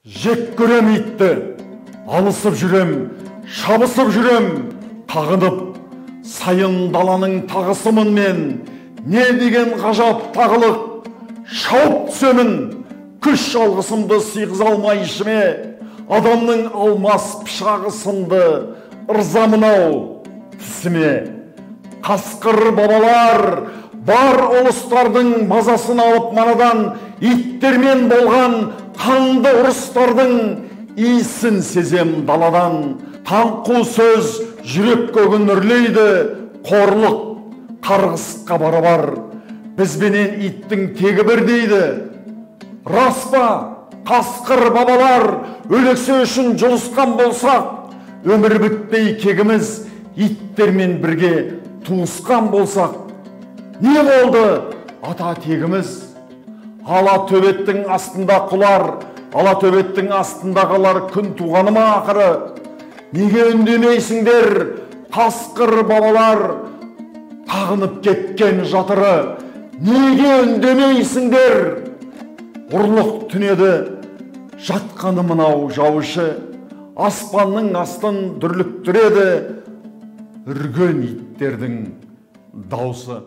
Жек көрем итті, алысып жүрем, шабысып жүрем, қағынып, сайын даланың тағысымын мен, не деген ғажап тағылық, шауып түсемін, күш алғысымды сыйғыза алмай ішіме, адамның алмас пышағы сынды, ырзамын-ау тісіме. Қасқыр бабалар, бар ұлыстардың мазасын алып манадан, иттермен болған қанды ұрыстардың иісін сезем даладан. Таңқу сөз жүрек көгін үрлейді, қорлық қарғысқа барабар, бізбенен иттің тегі бір дейді. Рас па, қасқыр бабалар, өлексе үшін жұлысқан болсақ, өмір бітпей кегіміз иттермен бірге туысқан болсақ, не болды ата тегіміз? Ала төбеттің астында құлар, ала төбеттің астында қалар күн туғаны ма ақыры? Неге үндемейсіңдер, қасқыр бабалар, тағынып кеткен жатыры? Неге үндемейсіңдер? Ұрлық түнеді, жатқаны мынау жауышы, аспанның астын дүрліктіреді, үрген иттердің даусы.